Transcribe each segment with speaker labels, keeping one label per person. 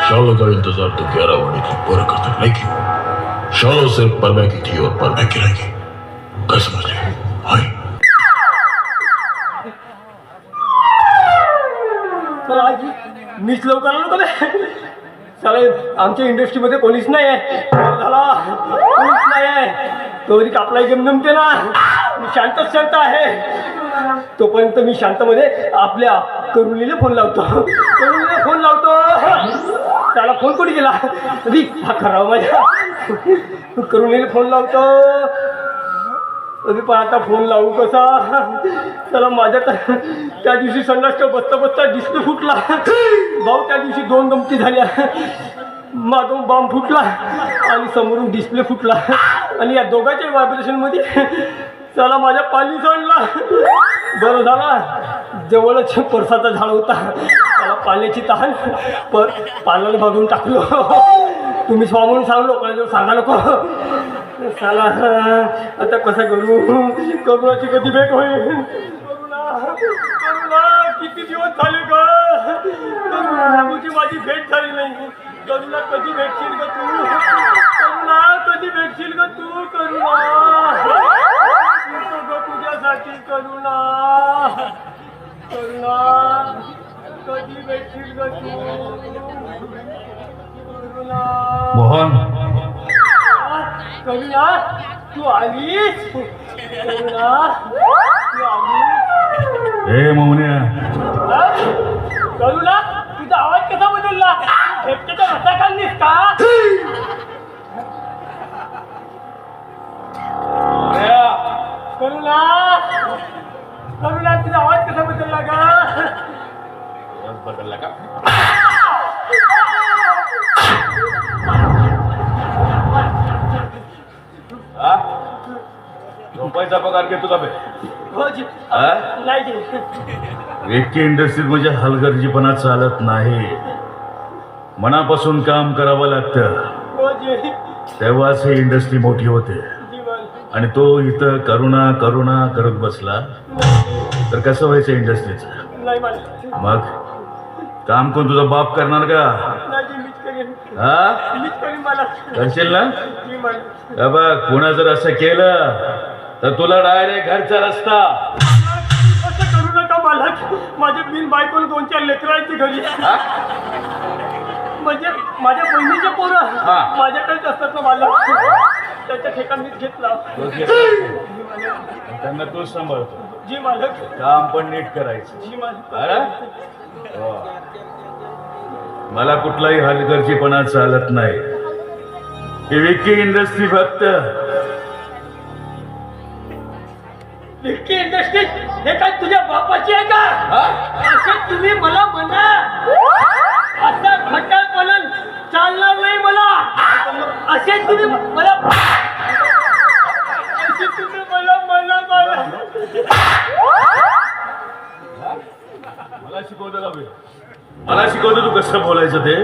Speaker 1: शालों का इंतजार तो 11 होने की पूरा करता है, लेकिन शालों सिर्फ परमे की थी और परमे की रहेगी। क्या समझ रहे? हाय
Speaker 2: मीच लवकर आलो का साले आमच्या इंडस्ट्रीमध्ये कोणीच नाही आहे झाला कोणीच नाही आहे तोवरी कापला गेम नमते ना मी शांत आहे तोपर्यंत मी शांतमध्ये आपल्या करुणीला फोन लावतो त्याला फोन कुठे गेला कधी हा खराब माझ्या करुणीला फोन लावतो कधी पण आता फोन लावू कसा त्याला माझ्या त्या दिवशी संडासच्या बसता डिस्प्ले फुटला भाऊ त्या दिवशी 2 गमती झाल्या मागून बॉम्ब फुटला आणि समोरून डिस्प्ले फुटला आणि या दोघांच्या व्हायब्रेशनमध्ये त्याला माझ्या पाणी सांडला बरं झाला जवळच परसाचा झाड होता त्याला पाण्याची तहान पाण्याला भागून टाकलो तुम्ही म्हणून सांगलो कोणाजवळ सांगा नको साला आता कसं करुणाची कधी भेट होईल करुणा किती दिवस झाले का तुझी माझी भेट झाली नाही करुणा कधी भेटशील ग तू कधी भेटशील ग तू करुणा तुझ्यासाठी करुणा कधी भेटशील ग तू करुणा
Speaker 3: मोहन
Speaker 2: करुणा तू आलीस करुणा तू आलीस
Speaker 3: ए मोहन्या
Speaker 2: करुणा तुझा आवाज कसा बदलला भेटतेच्या रस्ता खाल्लीस का करुणा करुणा तुझा आवाज कसा बदलला का
Speaker 3: झोपायचा पगार घेतो का बे
Speaker 2: हो जी नाही
Speaker 3: इतकी इंडस्ट्रीत म्हणजे हलगर्जीपणा चालत नाही मनापासून काम करावं लागतं
Speaker 2: हो जी
Speaker 3: तेव्हाच ही इंडस्ट्री मोठी होते
Speaker 2: जीवन
Speaker 3: आणि तो इथं करुणा करुणा करत बसला तर कसं व्हायचं इंडस्ट्रीचं
Speaker 2: नाही मला
Speaker 3: मग काम कोण तुझा बाप करणार का
Speaker 2: नाही मीच करेन
Speaker 3: हा
Speaker 2: मीच करीन मला
Speaker 3: करशील ना
Speaker 2: मी मला
Speaker 3: बघ पुन्हा जर असं केलं तर तुला डायरेक्ट घरचा रस्ता
Speaker 2: असं करू नका मला माझे बिन बायकोला 2-4 लेकरं आहेत ती घरी म्हणजे माझ्या बहिणीचे पोरं माझ्याकडेच असतात ना मला त्याच्या ठेका मीच घेतला
Speaker 3: त्यांना तूच सांभाळतो
Speaker 2: जी मालक
Speaker 3: काम पण नीट करायचं
Speaker 2: जी मालक
Speaker 3: अरे हो. मला कुठलाही हलगर्जीपणा चालत नाही ही विकी इंडस्ट्री फक्त
Speaker 2: विकी इंडस्ट्री हे काय तुझ्या बापाची आहे का असे तुम्ही मला म्हणा असा खट्टाळपणा चालणार नाही मला असे तुम्ही मला असे तुम्ही मला
Speaker 3: मला शिकवतो का बे? मला शिकवतो तू कसं बोलायचं ते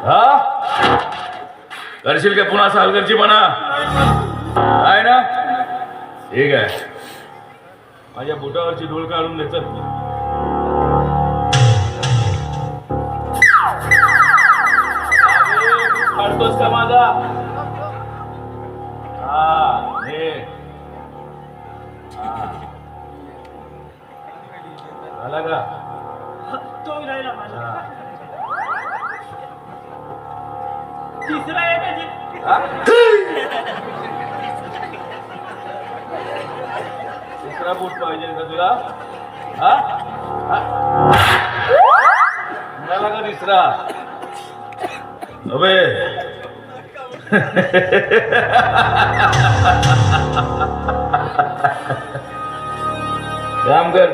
Speaker 3: हा करशील का पुन्हा असा हलगर्जीपणा आहे ना ठीक आहे माझ्या बुटावरची धूळ काढून देत काढतोस का माझा हा हे झाला का
Speaker 2: तो राहिला माझा तिसरा आहे का जी
Speaker 3: तिसरा बूट पाहिजे का तुला हा झाला का तिसरा अबे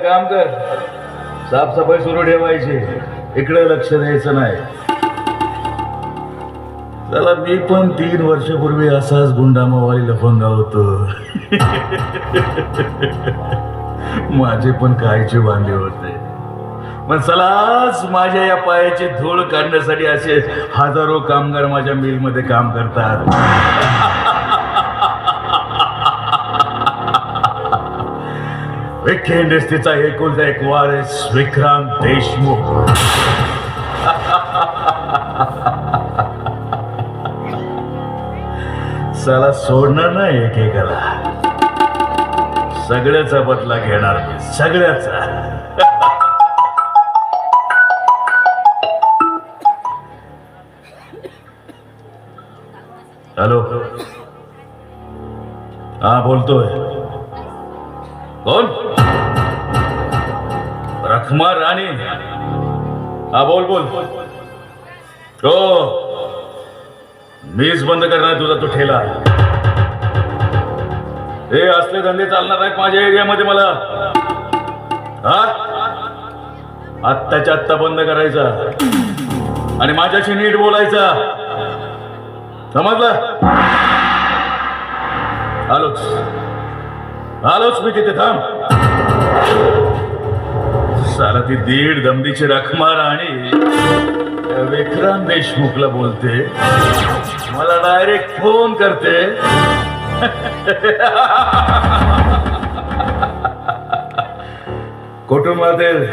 Speaker 3: काम कर साफसफाई सुरू ठेवायची इकडे लक्ष द्यायचं नाही चला मी पण 3 वर्षापूर्वी असाच गुंडामावाली लफंगा होतो माझे पण कायचे वांदे होते पण चलाच माझ्या या पायाची धूळ काढण्यासाठी असे हजारो कामगार माझ्या मिलमध्ये काम करतात विखे इंडस्ट्रीचा एकुलता एक वारस विक्रांत देशमुख साला सोडणार नाही एकेकाला. सगळ्याचा बदला घेणार मी, सगळ्याचा. हॅलो, हा बोलतोय. कोण? रखमा राणी. हा बोल बोल. हो, मीच बंद करणार तुझा तो ठेला. हे असले धंदे चालणार नाहीत माझ्या एरियामध्ये. मला हा आत्ताच्या आत्ता बंद करायचा आणि माझ्याशी नीट बोलायचा, समजलं? आलोच मी तिथे. थांब. साला ती दीड दमडीची रखमा राणी विक्रांत देशमुखला बोलते, मला डायरेक्ट फोन करते. कुटुंबातील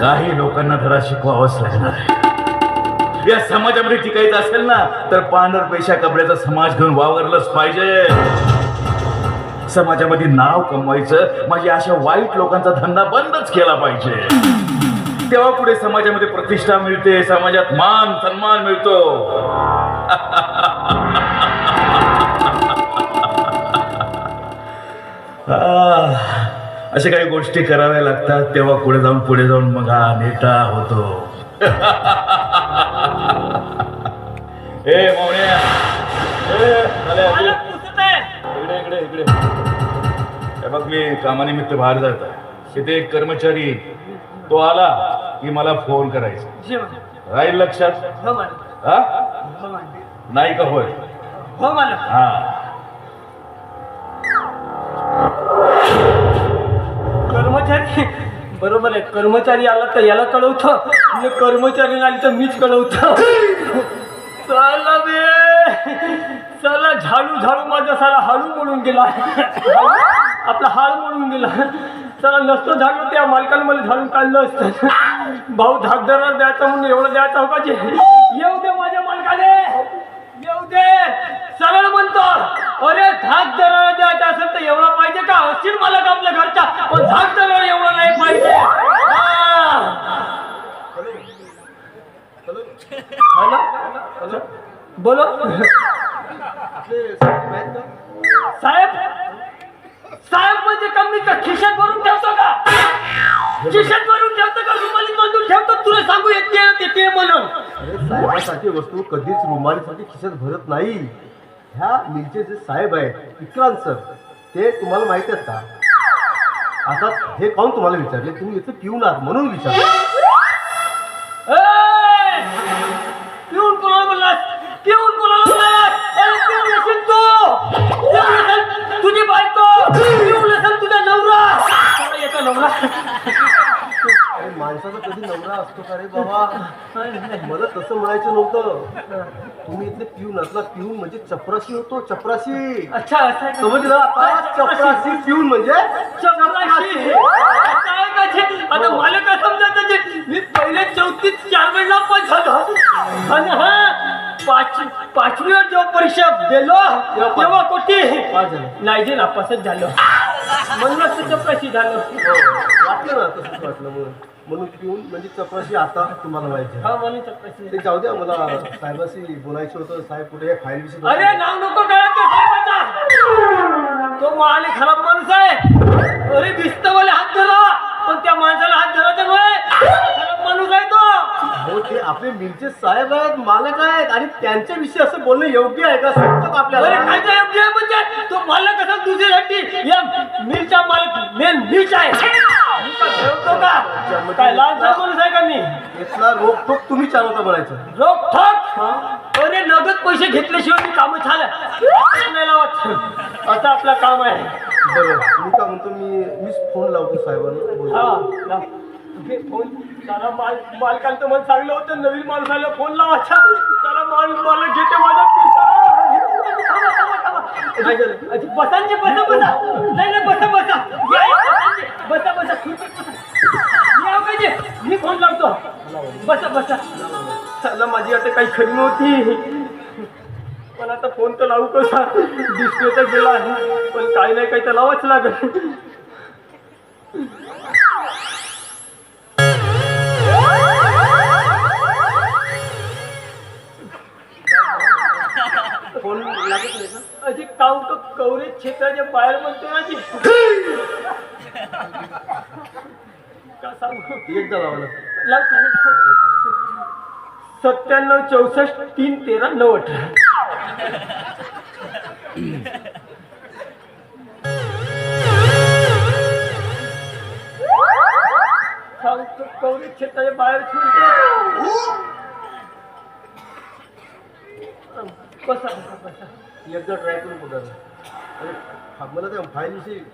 Speaker 3: काही लोकांना धडा शिकवावाच लागणार आहे. या समाजामध्ये टिकायचं असेल ना तर पांढर पैशा कपड्याचा समाज घेऊन वावरलंच पाहिजे. समाजामध्ये नाव कमवायचं म्हणजे अशा वाईट लोकांचा धंदा बंदच केला पाहिजे. तेव्हा पुढे समाजामध्ये प्रतिष्ठा मिळते, समाजात मान सन्मान मिळतो. अशा काही गोष्टी कराव्या लागतात, तेव्हा पुढे जाऊन मग हा नेता होतो. ए मौन्या, इकडे इकडे. हे बघ, मी कामानिमित्त बाहेर जात आहे. तिथे एक कर्मचारी, तो आला की मला फोन करायचा. राहील लक्षात? हा, नाही का? होय. हा,
Speaker 2: कर्मचारी बरोबर आहे. कर्मचारी आला तर याला कळवतो, आणि कर्मचारी आली तर मीच कळवतो. साला झाडू माझा साला हाळू मोडून गेला. आपला हाळ मोडून गेला. साला नसतो झाडू, त्या मालकाला मला झाडून काढलं असतं. भाऊ धाकधरा द्यायचा म्हणून एवढं द्यायचा हो का? येऊ दे माझ्या मालकाने, येऊ दे. सरळ म्हणतो, अरे धाक दराला द्यायचा असेल तर एवढा पाहिजे का? असतील मला का आपल्या घरचा, पण धाक दराला एवढा नाही पाहिजे. बोलो साहेब. साहेब म्हणजे कमीचा खिशात भरून ठेवतो का? खिशात भरून ठेवतो का? रुमालीत बांधून ठेवतो? तुला सांगू येते म्हणून.
Speaker 4: अरे साहेबासाठी वस्तू कधीच रुमालीसाठी खिशात भरत नाही. ह्या मिलचे जे साहेब आहेत विक्रांत सर, ते तुम्हाला माहिती आहेत का? आता हे पाहून तुम्हाला विचारले, तुम्ही इथे पिऊन आहात म्हणून विचारले.
Speaker 2: पिऊन कोणाला बोललास? पिऊन कोणाला बोललास? अरे पिऊन असेल तू, पिऊन असेल तुझी बायको, पिऊन असेल तुझा नवरा. येतो नवरा.
Speaker 4: अरे माणसाचा कधी नवरा असतो का रे बाबा? मला तसं म्हणायचं नव्हतं. तुम्ही इथे पिऊन असला, पिऊन म्हणजे चपराशी होतो, चपराशी.
Speaker 2: अच्छा, असं आहे का?
Speaker 4: समजलं आता? चपराशी पिऊन म्हणजे
Speaker 2: चपराशी. आता मला काय समजायचं? जे मी पहिले 34 वेळेला पास झालो, आणि हा पाचवीवर जेव्हा परीक्षा दिलो तेव्हा कोटी नाही जे नापासच झालो. म्हणूनच चपराशी झालो.
Speaker 4: वाटलं ना, तसंच वाटलं म्हणून पिऊन म्हणजे चपराशी. आता तुम्हाला माहिती
Speaker 2: हा, म्हणून चपराशी.
Speaker 4: ते जाऊ द्या, मला साहेबाशी बोलायचं होतं. साहेब कुठे या फाईल विषयी?
Speaker 2: अरे नाव नको कळत साहेबाचा, तो माल खराब माणूस आहे. अरे भिस्तवाले हात धरा, पण त्या माणसाला हात धरायचा नाही. खराब माणूस आहे तो.
Speaker 4: हो, ते आपले मिलचे साहेब आहेत, मालक आहेत, आणि त्यांच्याविषयी असं बोलणं योग्य आहे का? समजत आपल्याला?
Speaker 2: अरे काय काय योग्य आहे म्हणजे? तो मालक कसा दुसऱ्यासाठी या मिलचा मालक मेन मीच आहे. मी का ठेवतो का? काय लहान माणूस आहे का मी?
Speaker 4: इथला रोखोक तुम्ही चालवता म्हणायचं.
Speaker 2: रोखोक? अरे नगद पैसे घेतल्याशिवाय मी कामं झालं नाही लावत. असं आपलं काम आहे.
Speaker 4: बरं, मी काय म्हणतो, मीच फोन लावतो साहेबांना, बोलतो.
Speaker 2: हा लाव. हे फोन त्याला मालकाला तर मला चांगलं होतं, नवीन माणसाला फोन लावायचा. त्याला मालक घेते माझा पिसा. बसांची बसा बसा. नाही बसा बसा. बसा बसा. मी फोन लावतो. बसा बसा. चला माझी आता काही खरी नव्हती. पण आता फोन तर लावू कसा, डिस्प्ले तर गेला आहे, पण काही नाही काही तर लावाच लागेल. फोन लागत नाही का? अजी काऊ तो कवरेज क्षेत्राच्या बाहेर म्हणते माझी. का सांगू?
Speaker 4: एकदा लावलं.
Speaker 2: लाव काय? 97 64 3 13 9 18. कवरेज क्षेत्राच्या बाहेर बसा बसा बसा.
Speaker 4: एकदा ट्राय करून बघा. अरे मला त्या फाईलविषयी